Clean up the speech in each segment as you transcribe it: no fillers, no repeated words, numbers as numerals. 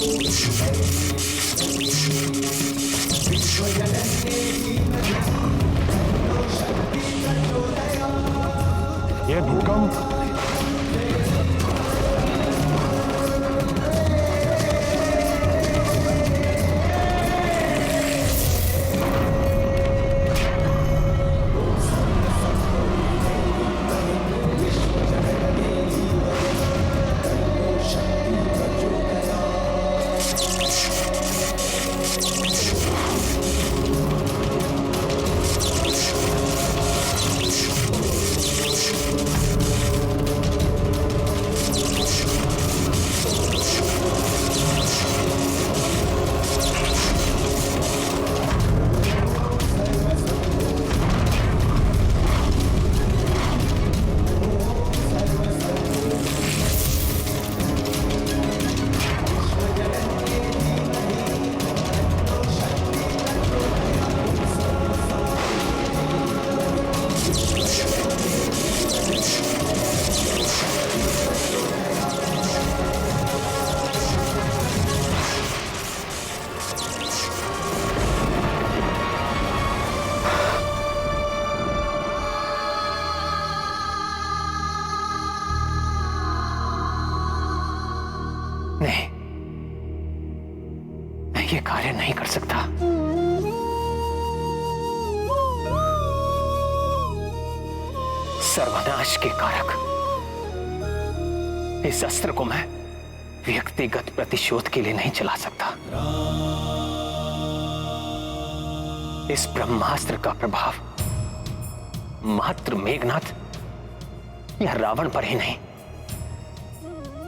ये भूकंप नहीं, मैं ये कार्य नहीं कर सकता। सर्वनाश के कारक इस अस्त्र को मैं व्यक्तिगत प्रतिशोध के लिए नहीं चला सकता। इस ब्रह्मास्त्र का प्रभाव मात्र मेघनाथ या रावण पर ही नहीं,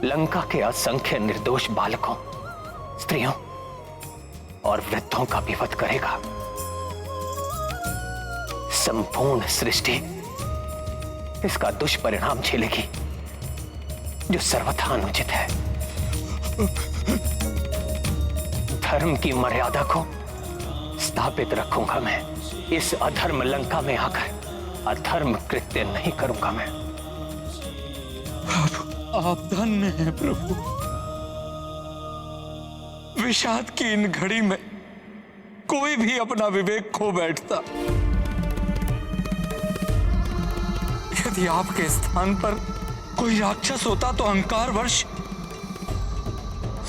लंका के असंख्य निर्दोष बालकों, स्त्रियों और वृद्धों का भी वध करेगा। संपूर्ण सृष्टि इसका दुष्परिणाम झेलेगी, जो सर्वथा अनुचित है। धर्म की मर्यादा को स्थापित रखूंगा मैं। इस अधर्म लंका में आकर अधर्म कृत्य नहीं करूंगा मैं। आप धन्य हैं प्रभु। विषाद की इन घड़ी में कोई भी अपना विवेक खो बैठता। यदि आपके स्थान पर कोई राक्षस होता तो अहंकारवश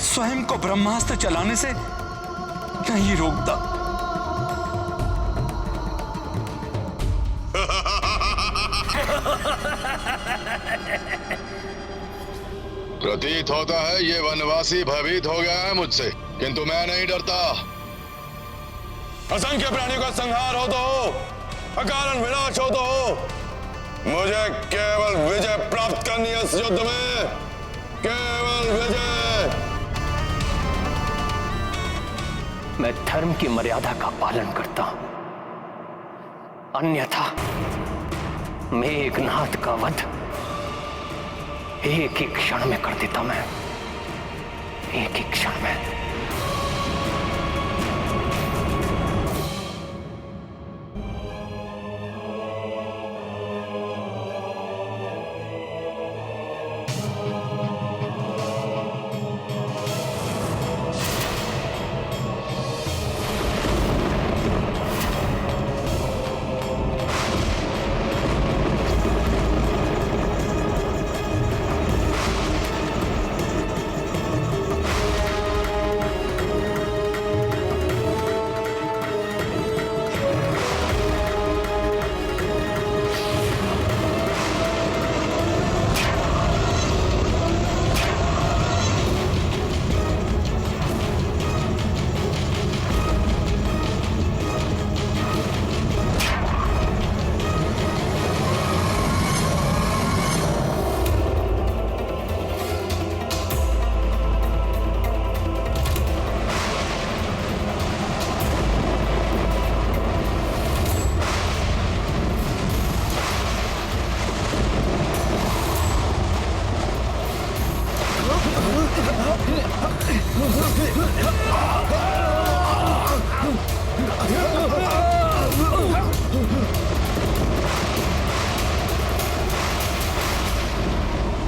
स्वयं को ब्रह्मास्त्र चलाने से नहीं रोकता। प्रतीत होता है ये वनवासी भयभीत हो गया है मुझसे, किंतु मैं नहीं डरता। असंख्य प्राणियों का संहार हो तो हो, अकारण विनाश हो तो हो, मुझे केवल विजय प्राप्त करनी है इस युद्ध में, केवल विजय। मैं धर्म की मर्यादा का पालन करता हूं, अन्यथा मेघनाथ का वध एक ही क्षण में कर देता मैं, एक ही क्षण में।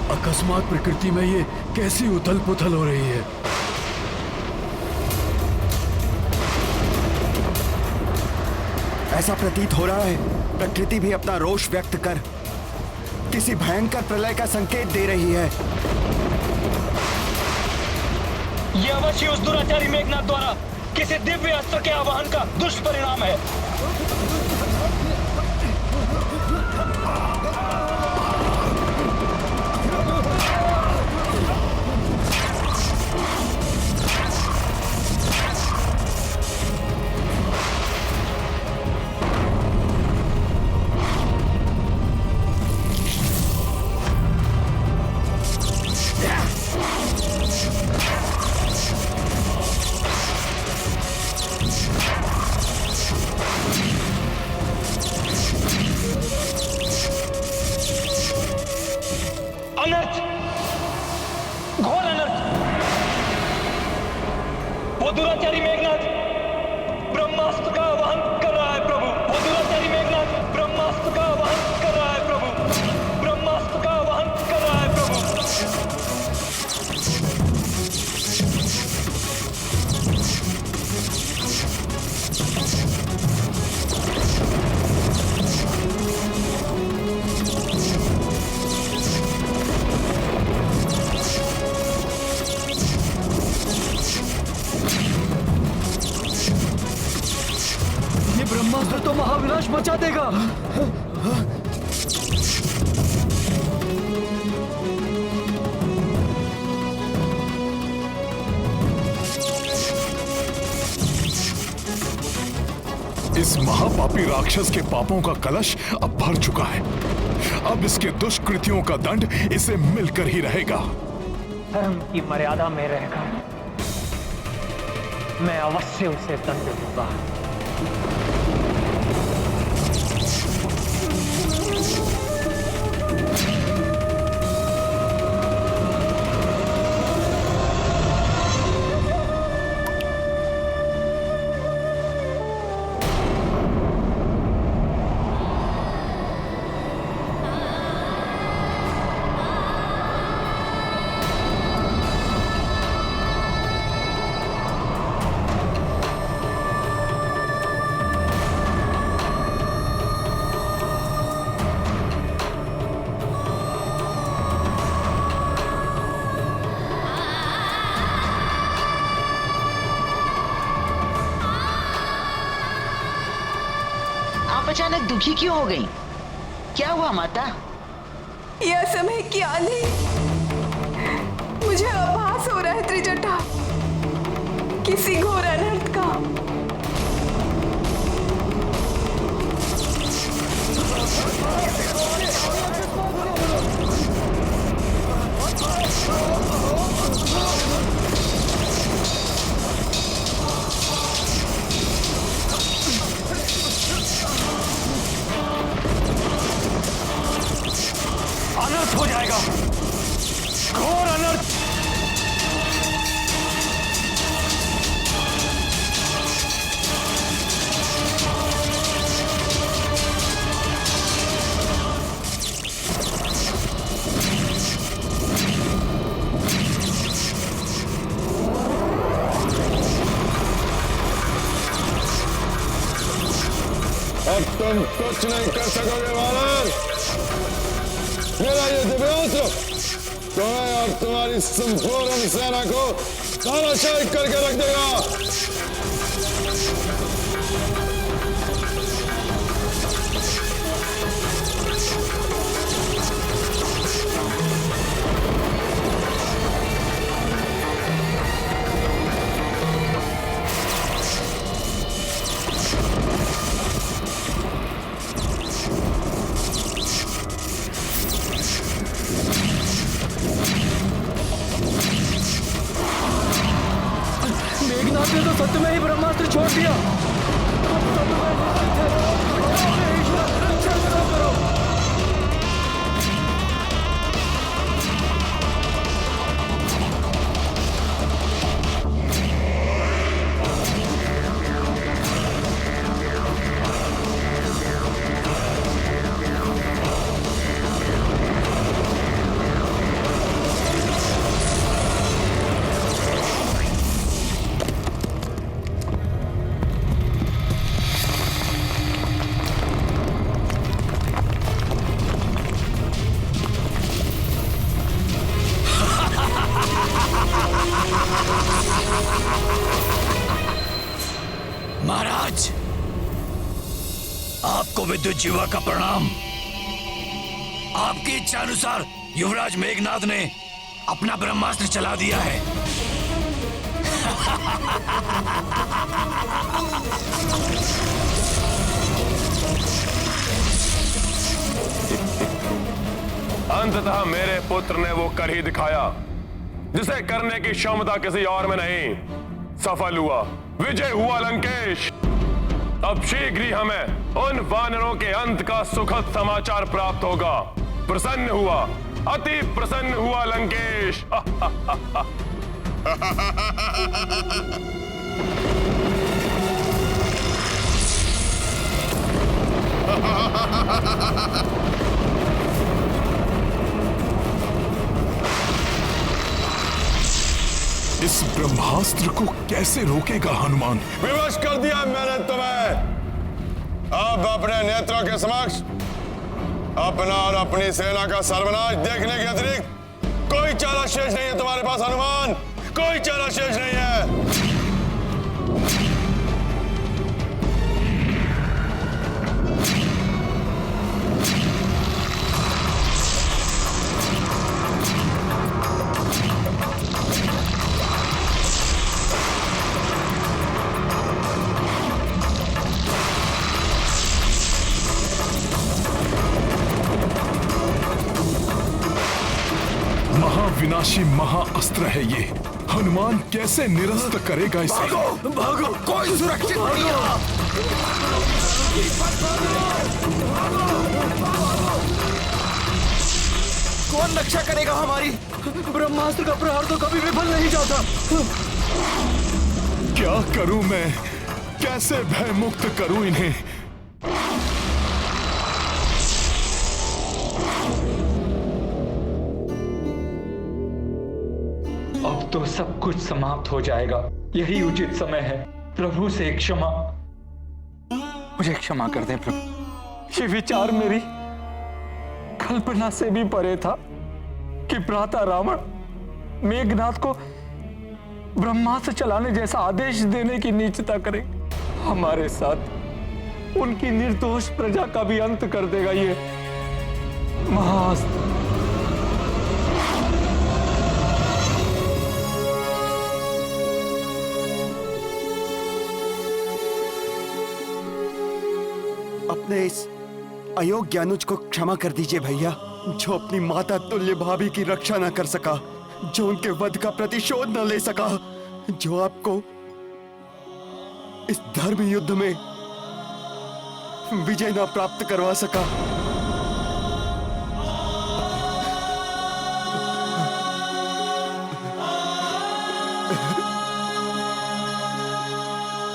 अकस्मात प्रकृति में ये कैसी उथल पुथल हो रही है। ऐसा प्रतीत हो रहा है प्रकृति भी अपना रोष व्यक्त कर किसी भयंकर प्रलय का संकेत दे रही है। यह अवश्य उस दुराचारी मेघनाथ द्वारा किसी दिव्य अस्त्र के आवाहन का दुष्परिणाम है। अनर्थ, घोर अनर्थ। वो दुराचारी मेघनाथ ब्रह्मास्त्र का आवाहन कर रहा है प्रभु। वो दुराचारी मेघनाथ ब्रह्मास्त्र का आवाहन कर रहा है प्रभु। ब्रह्मास्त्र का आवाहन कर रहा है प्रभु। ब्रह्मास्त्र तो महाविनाश मचा देगा। इस महापापी राक्षस के पापों का कलश अब भर चुका है। अब इसके दुष्कृतियों का दंड इसे मिलकर ही रहेगा। धर्म की मर्यादा में रहकर मैं अवश्य उसे दंड दूंगा। आप अचानक दुखी क्यों हो गई? क्या हुआ माता? यह समय क्या नहीं, मुझे आभास हो रहा है त्रिजटा किसी घोर अनर्थ का। अनर्थ हो जाएगा, घोर अनर्थ। अब तुम कुछ नहीं कर सकोगे वानर। मेरा ये दिव्यास्त्र तुम्हें और तुम्हारी संपूर्ण सेना को तानाशाही करके रख देगा। मेघनाथ ने तो सत्य में ही ब्रह्मास्त्र छोड़ दिया। विद्युत जीवा का प्रणाम। आपकी इच्छा अनुसार युवराज मेघनाद ने अपना ब्रह्मास्त्र चला दिया है। अंततः मेरे पुत्र ने वो कर ही दिखाया जिसे करने की क्षमता किसी और में नहीं। सफल हुआ, विजय हुआ लंकेश। अब शीघ्र ही हमें उन वानरों के अंत का सुखद समाचार प्राप्त होगा। प्रसन्न हुआ, अति प्रसन्न हुआ लंकेश। इस ब्रह्मास्त्र को कैसे रोकेगा हनुमान? विवश कर दिया मैंने तुम्हें। अब अपने नेत्रों के समक्ष अपना और अपनी सेना का सर्वनाश देखने के अतिरिक्त कोई चारा शेष नहीं है तुम्हारे पास हनुमान, कोई चारा शेष नहीं है। महाविनाशी महाअस्त्र है ये। हनुमान कैसे निरस्त करेगा इसे? भागो, भागो, कोई सुरक्षित नहीं है। कौन रक्षा करेगा हमारी? ब्रह्मास्त्र का प्रहार तो कभी विफल नहीं जाता। क्या करूं मैं? कैसे भय मुक्त करूं इन्हें? अब तो सब कुछ समाप्त हो जाएगा। यही उचित समय है। प्रभु से क्षमा, मुझे क्षमा कर दें प्रभु। ये विचार मेरी कल्पना से भी परे था कि प्रातः रावण मेघनाद को ब्रह्मास्त्र चलाने जैसा आदेश देने की नीचता करे। हमारे साथ उनकी निर्दोष प्रजा का भी अंत कर देगा ये महाअस्त्र। अपने इस अयोग्य अनुज को क्षमा कर दीजिए भैया, जो अपनी माता तुल्य भाभी की रक्षा न कर सका, जो उनके वध का प्रतिशोध न ले सका, जो आपको इस धर्म युद्ध में विजय न प्राप्त करवा सका।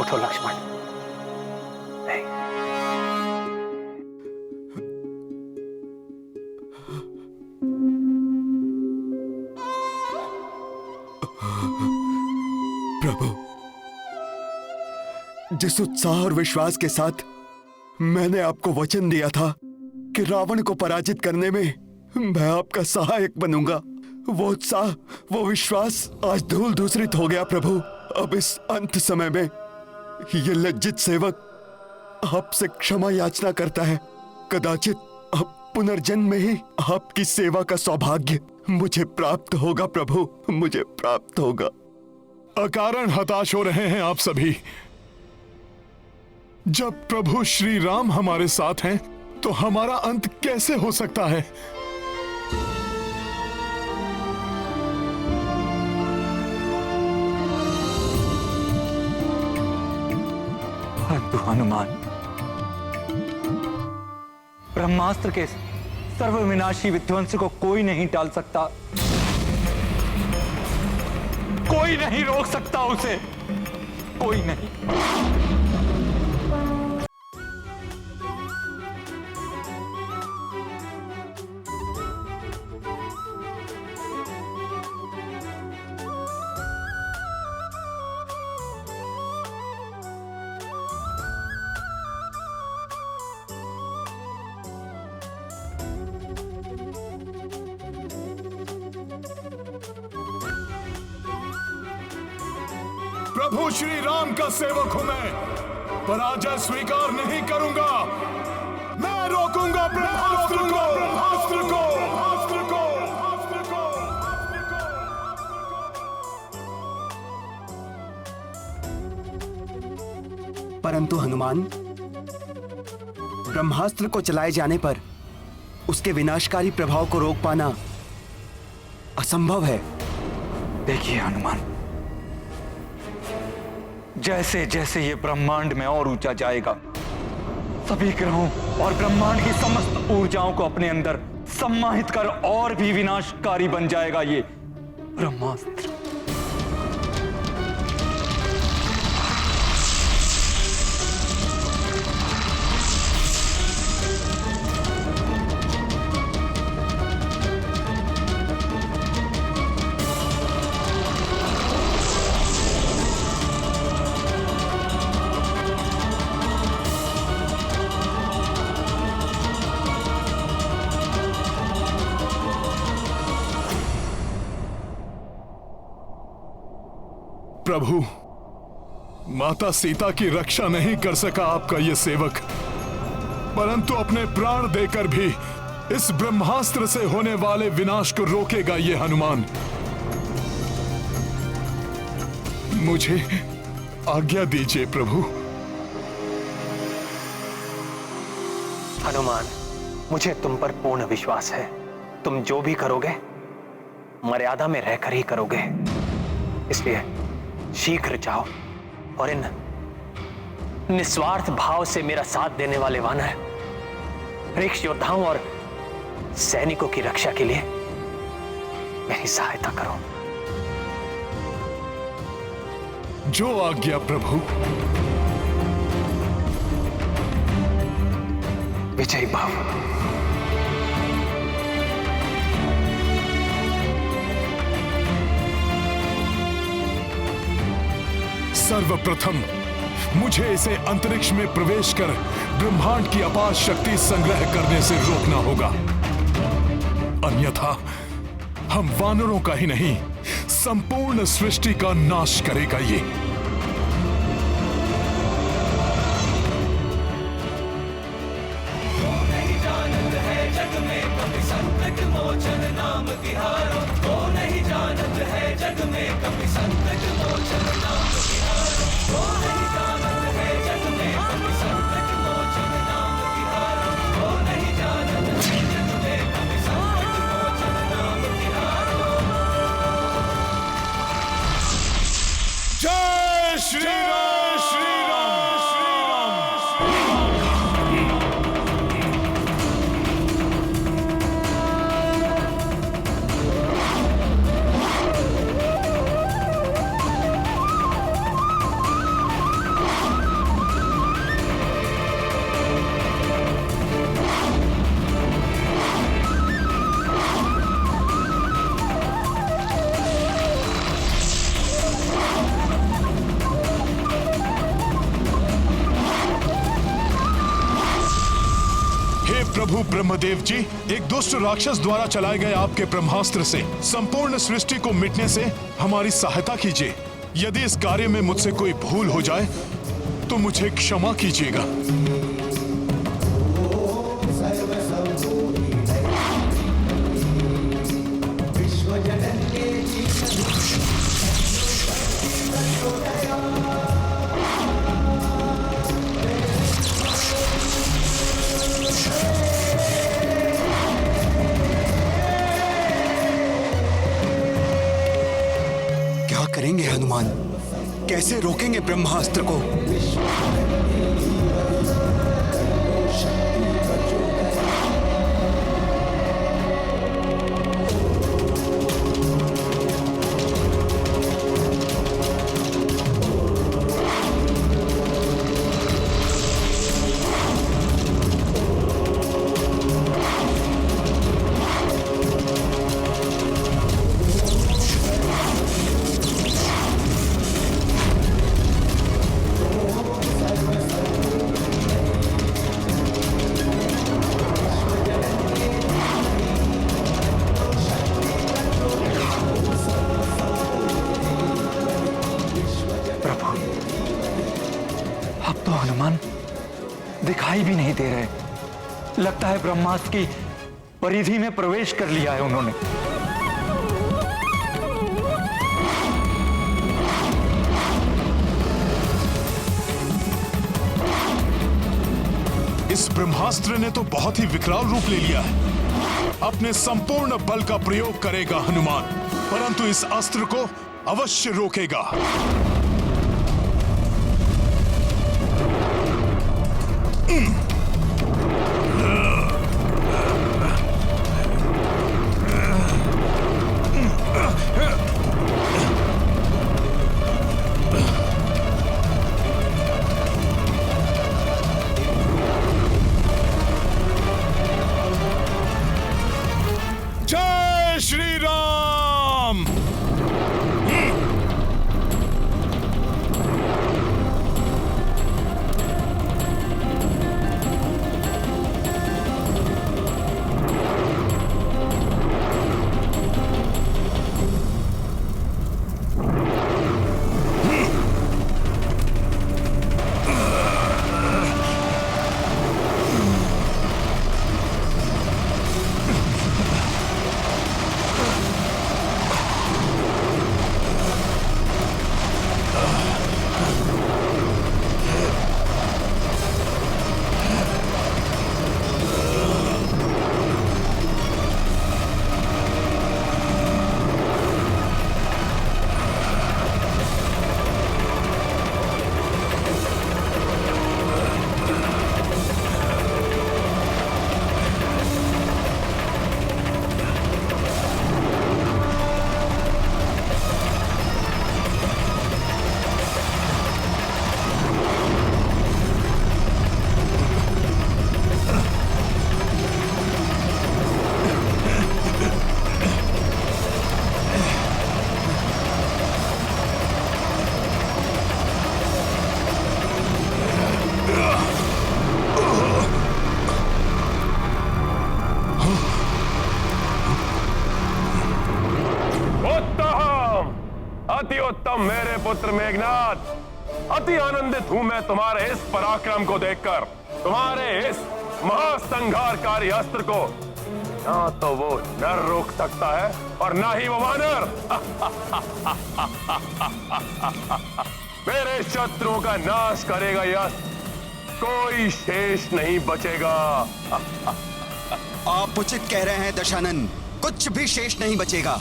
उठो लक्ष्मण। नहीं। प्रभु, जिस उत्साह और विश्वास के साथ मैंने आपको वचन दिया था कि रावण को पराजित करने में मैं आपका सहायक बनूंगा, वो उत्साह, वो विश्वास आज धूल धूसरित हो गया प्रभु। अब इस अंत समय में ये लज्जित सेवक आपसे क्षमा याचना करता है। कदाचित अब पुनर्जन्म में ही आपकी सेवा का सौभाग्य मुझे प्राप्त होगा प्रभु, मुझे प्राप्त होगा। अकारण हताश हो रहे हैं आप सभी। जब प्रभु श्री राम हमारे साथ हैं तो हमारा अंत कैसे हो सकता है? परंतु हनुमान, ब्रह्मास्त्र के सर्वविनाशी विध्वंस को कोई नहीं टाल सकता, कोई नहीं रोक सकता उसे, कोई नहीं। प्रभु श्री राम का सेवक हूं मैं, पराजय स्वीकार नहीं करूंगा। रोकूंगा ब्रह्मास्त्र को, ब्रह्मास्त्र को, ब्रह्मास्त्र को, ब्रह्मास्त्र को। परंतु हनुमान, ब्रह्मास्त्र को चलाए जाने पर उसके विनाशकारी प्रभाव को रोक पाना असंभव है। देखिए हनुमान, जैसे जैसे ये ब्रह्मांड में और ऊंचा जाएगा, सभी ग्रहों और ब्रह्मांड की समस्त ऊर्जाओं को अपने अंदर सम्माहित कर और भी विनाशकारी बन जाएगा ये ब्रह्मास्त्र। प्रभु, माता सीता की रक्षा नहीं कर सका आपका ये सेवक, परंतु अपने प्राण देकर भी इस ब्रह्मास्त्र से होने वाले विनाश को रोकेगा ये हनुमान। मुझे आज्ञा दीजिए प्रभु। हनुमान, मुझे तुम पर पूर्ण विश्वास है। तुम जो भी करोगे मर्यादा में रहकर ही करोगे, इसलिए शीघ्र जाओ और इन निस्वार्थ भाव से मेरा साथ देने वाले वानर ऋक्ष योद्धाओं और सैनिकों की रक्षा के लिए मेरी सहायता करो। जो आज्ञा प्रभु। विजयी भव। सर्वप्रथम मुझे इसे अंतरिक्ष में प्रवेश कर ब्रह्मांड की अपार शक्ति संग्रह करने से रोकना होगा, अन्यथा हम वानरों का ही नहीं संपूर्ण सृष्टि का नाश करेगा ये। जय श्री राम, श्री राम, श्री राम, श्री प्रभु ब्रह्मदेव जी, एक दुष्ट राक्षस द्वारा चलाए गए आपके ब्रह्मास्त्र से संपूर्ण सृष्टि को मिटने से हमारी सहायता कीजिए। यदि इस कार्य में मुझसे कोई भूल हो जाए तो मुझे क्षमा कीजिएगा। करेंगे हनुमान? कैसे रोकेंगे ब्रह्मास्त्र को? दिखाई भी नहीं दे रहे। लगता है ब्रह्मास्त्र की परिधि में प्रवेश कर लिया है उन्होंने। इस ब्रह्मास्त्र ने तो बहुत ही विकराल रूप ले लिया है। अपने संपूर्ण बल का प्रयोग करेगा हनुमान, परंतु इस अस्त्र को अवश्य रोकेगा। जय श्री राम। अति उत्तम मेरे पुत्र मेघनाद, अति आनंदित हूं मैं तुम्हारे इस पराक्रम को देखकर, तुम्हारे इस महासंहारकारी अस्त्र को। ना तो वो नर रोक सकता है और ना ही वो वानर। मेरे शत्रुओं का नाश करेगा यह अस्त्र, कोई शेष नहीं बचेगा। आप उचित कह रहे हैं दशानन, कुछ भी शेष नहीं बचेगा।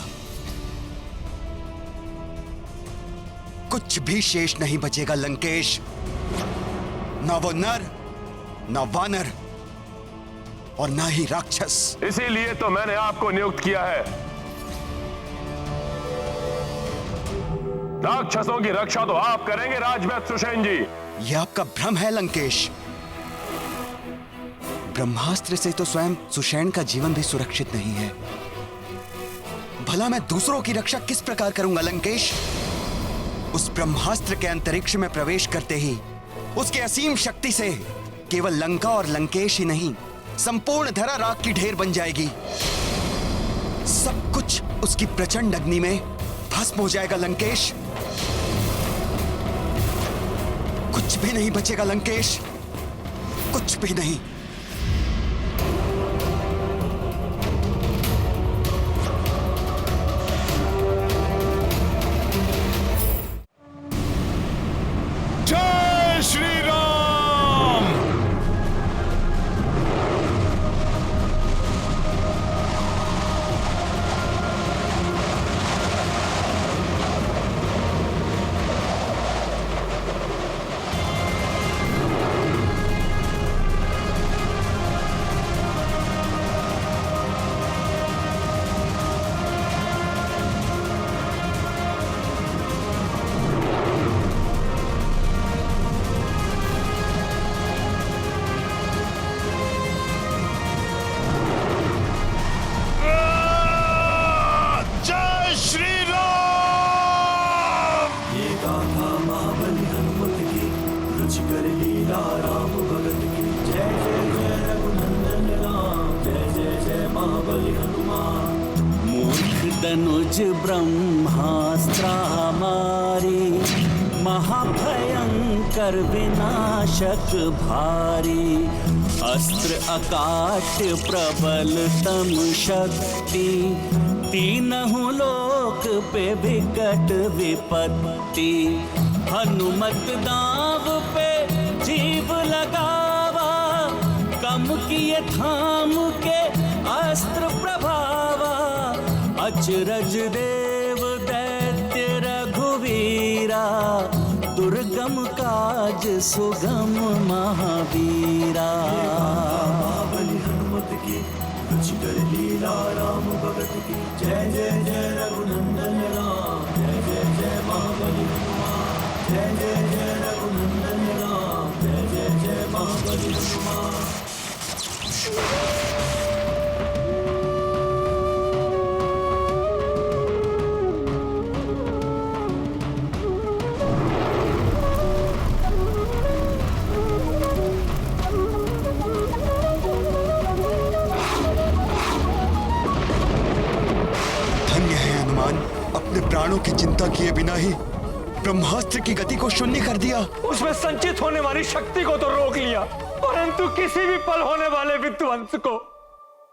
कुछ भी शेष नहीं बचेगा लंकेश। ना वो नर, ना वानर और ना ही राक्षस। इसीलिए तो मैंने आपको नियुक्त किया है। राक्षसों की रक्षा तो आप करेंगे राजवैद्य सुषेण जी। यह आपका भ्रम है लंकेश। ब्रह्मास्त्र से तो स्वयं सुषेण का जीवन भी सुरक्षित नहीं है। भला मैं दूसरों की रक्षा किस प्रकार करूंगा लंकेश? उस ब्रह्मास्त्र के अंतरिक्ष में प्रवेश करते ही उसके असीम शक्ति से केवल लंका और लंकेश ही नहीं, संपूर्ण धरा राख की ढेर बन जाएगी। सब कुछ उसकी प्रचंड अग्नि में भस्म हो जाएगा लंकेश। कुछ भी नहीं बचेगा लंकेश, कुछ भी नहीं। जय श्री राम। धनुज ब्रह्मास्त्र हमारी महाभयंकर कर विनाशक भारी, अस्त्र अकाट्य प्रबलतम शक्ति, तीनहु लोक पे विकट विपत्ति। हनुमत दाव पे जीव लगावा, कम किए थाम के अस्त्र प्रभावा। अचरज देव दैत्य रघुवीरा, दुर्गम काज सुगम महावीरा। हनुमत की कुछ कर लीला राम भगत की, जय जय जय रघुनंदन राम, जय जय जय महाबली हनुमान, जय जय जय रघुनंदन राम, जय जय जय महाबली हनुमान। अपने प्राणों की चिंता किए बिना ही ब्रह्मास्त्र की गति को शून्य कर दिया। उसमें संचित होने वाली शक्ति को तो रोक लिया, परंतु किसी भी पल होने वाले विध्वंस को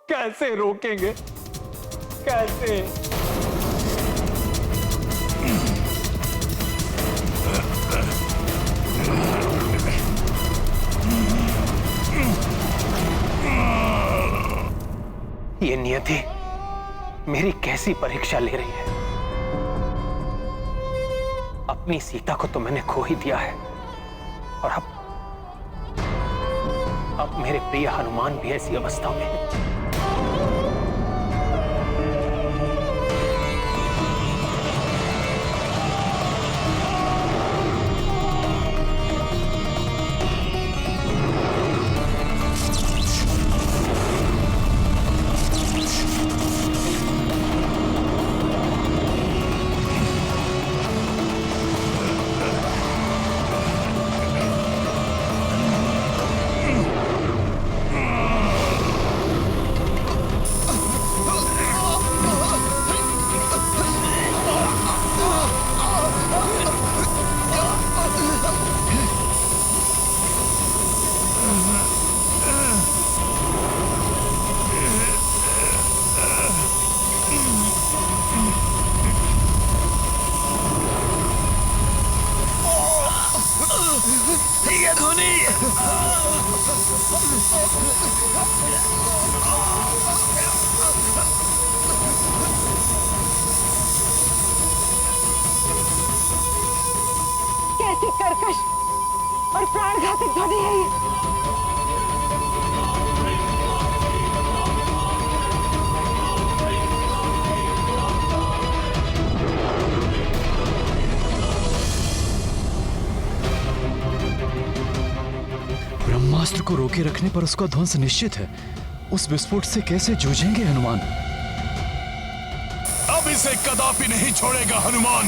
कैसे रोकेंगे? कैसे? ये नियति मेरी कैसी परीक्षा ले रही है। अपनी सीता को तो मैंने खो ही दिया है, और अब मेरे प्रिय हनुमान भी ऐसी अवस्था में है। कैसी कर्कश और प्राणघातक ध्वनि है ये। ब्रह्मास्त्र को रोके रखने पर उसका ध्वंस निश्चित है। उस विस्फोट से कैसे जूझेंगे हनुमान? अब इसे कदापि नहीं छोड़ेगा हनुमान।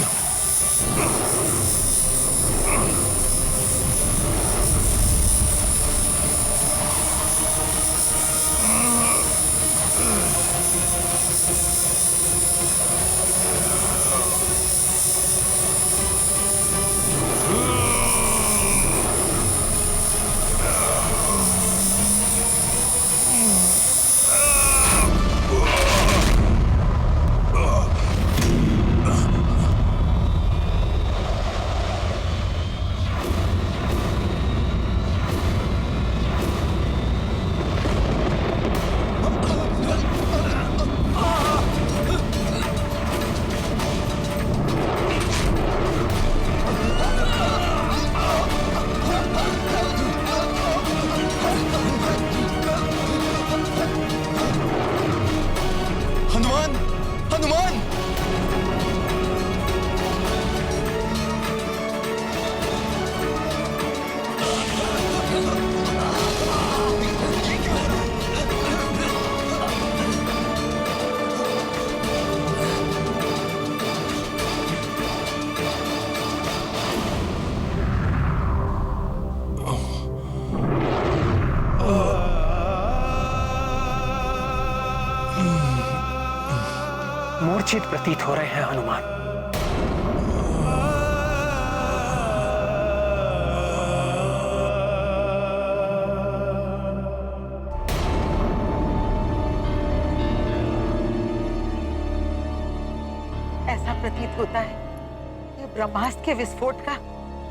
मूर्छित प्रतीत हो रहे हैं हनुमान। प्रतीत होता है ये ब्रह्मास्त्र के विस्फोट का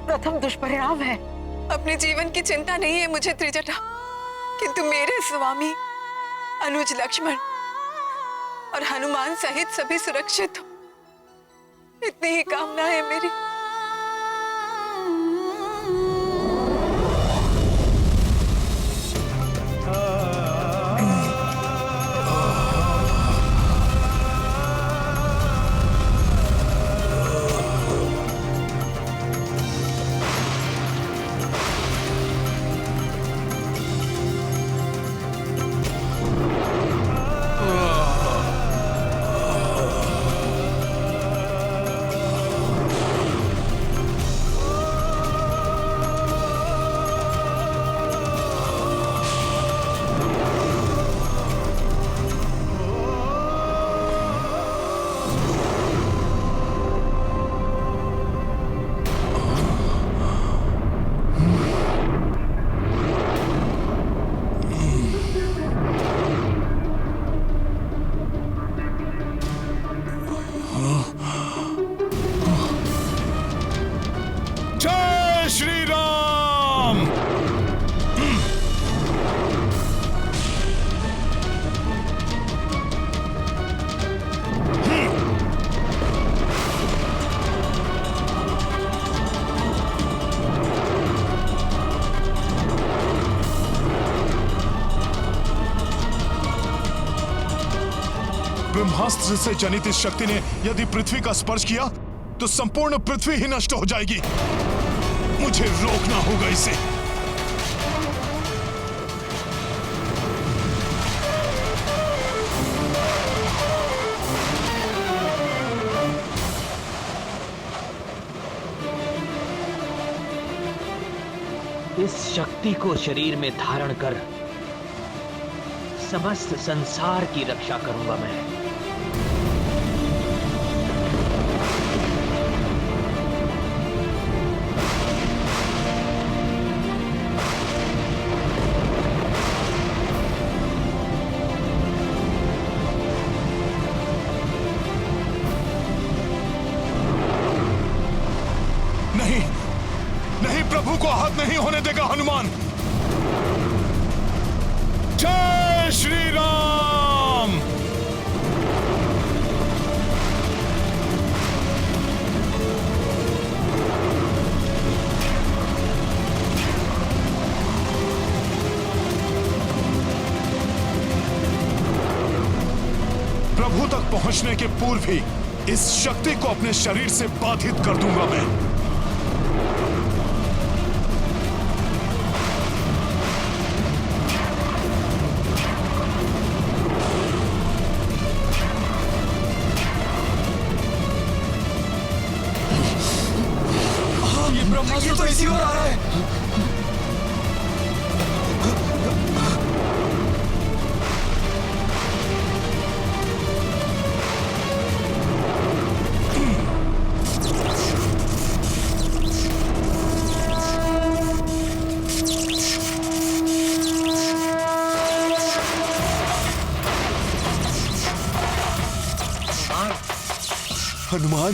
प्रथम दुष्परिणाम है। अपने जीवन की चिंता नहीं है मुझे त्रिजटा, किंतु मेरे स्वामी अनुज लक्ष्मण और हनुमान सहित सभी सुरक्षित हो, इतनी ही कामना है मेरी। जय श्री राम। ब्रह्मास्त्र से जनित इस शक्ति ने यदि पृथ्वी का स्पर्श किया तो संपूर्ण पृथ्वी ही नष्ट हो जाएगी। मुझे रोकना होगा इसे। इस शक्ति को शरीर में धारण कर समस्त संसार की रक्षा करूंगा मैं। नहीं नहीं, प्रभु को आहत नहीं होने देगा हनुमान। जय श्री राम। प्रभु तक पहुंचने के पूर्व ही इस शक्ति को अपने शरीर से बाधित कर दूंगा मैं। ब्रह्मास्त्र तो इसी ओर आ रहा है। हनुमान,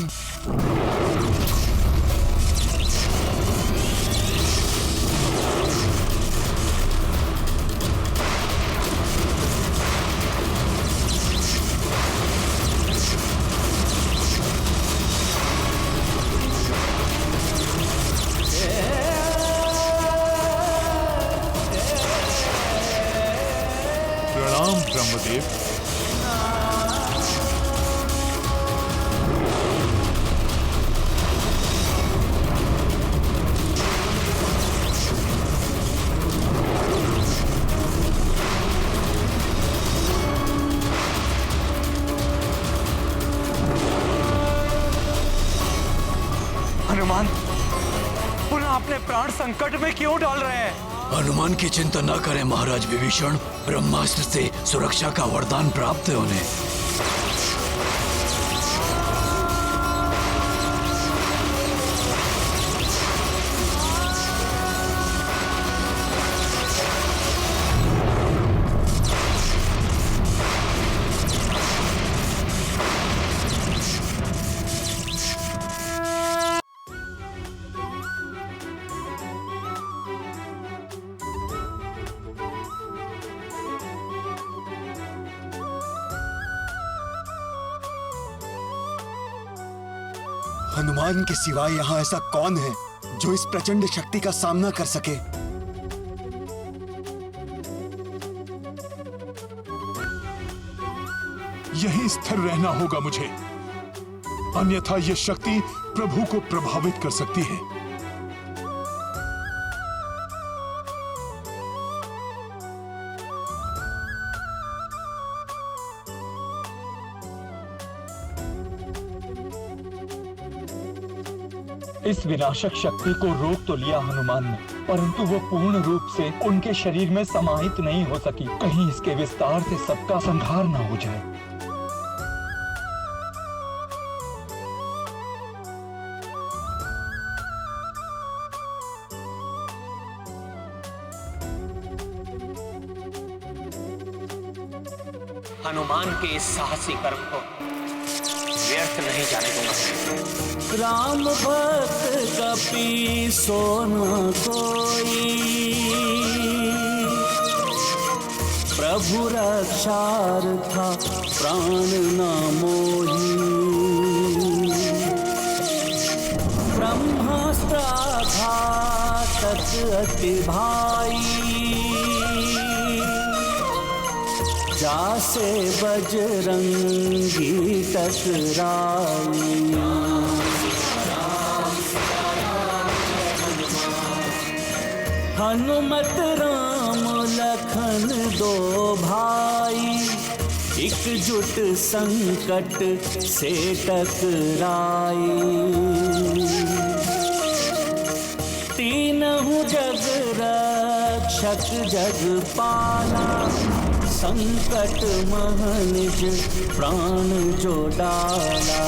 प्रणाम ब्रह्मदेव। हनुमान, पुनः अपने प्राण संकट में क्यों डाल रहे हैं? हनुमान की चिंता न करें महाराज विभीषण, ब्रह्मास्त्र से सुरक्षा का वरदान प्राप्त है उन्हें। हनुमान के सिवाय यहाँ ऐसा कौन है जो इस प्रचंड शक्ति का सामना कर सके? यहीं स्थिर रहना होगा मुझे, अन्यथा यह शक्ति प्रभु को प्रभावित कर सकती है। इस विनाशक शक्ति को रोक तो लिया हनुमान ने, परंतु वो पूर्ण रूप से उनके शरीर में समाहित नहीं हो सकी। कहीं इसके विस्तार से सबका संहार न हो जाए। हनुमान के इस साहसी कर्म को व्यर्थ नहीं जाने दूंगा। राम भक्त कपि सोना कोई, प्रभु रक्षार्था प्राण न मोही। ब्रह्मास्त्र घातक अति भाई, जासे बजरंगी टकराई। हनुमत राम लखन दो भाई, एकजुट संकट से टकराई। तीनहु जग रक्षक जग पाला, संकट मह निज प्राण जो डाला।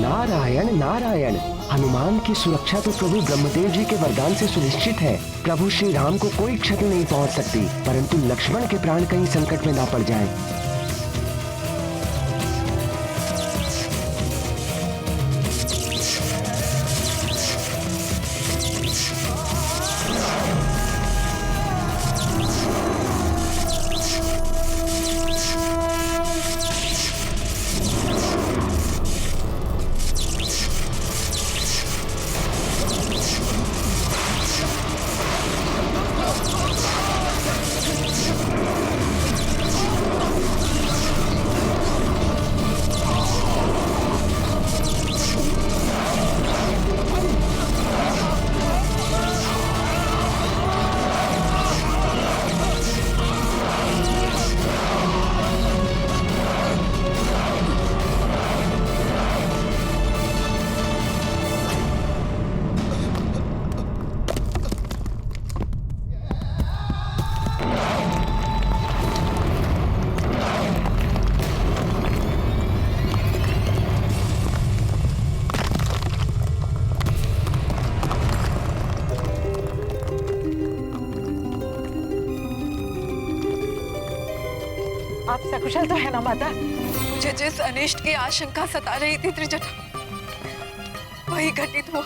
नारायण नारायण। हनुमान की सुरक्षा तो प्रभु ब्रह्मदेव जी के वरदान से सुनिश्चित है। प्रभु श्री राम को कोई क्षति नहीं पहुंच सकती, परंतु लक्ष्मण के प्राण कहीं संकट में ना पड़ जाए। आप सकुशल तो है ना माता? मुझे जिस अनिष्ट की आशंका सता रही थी त्रिजटा, वही घटित हुआ।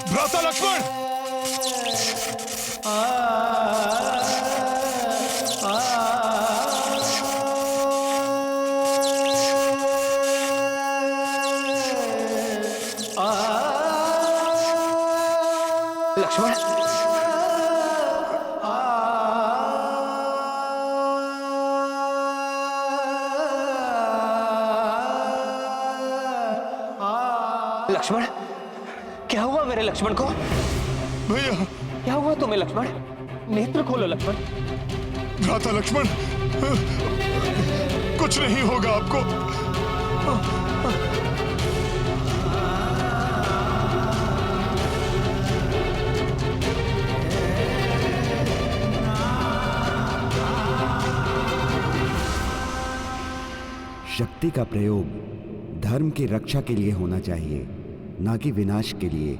भ्राता लक्ष्मण! लक्ष्मण, लक्ष्मण, क्या हुआ मेरे लक्ष्मण को? भैया, क्या हुआ तुम्हें लक्ष्मण? नेत्र खोलो लक्ष्मण। भ्राता लक्ष्मण, कुछ नहीं होगा आपको। शक्ति का प्रयोग धर्म की रक्षा के लिए होना चाहिए, ना कि विनाश के लिए।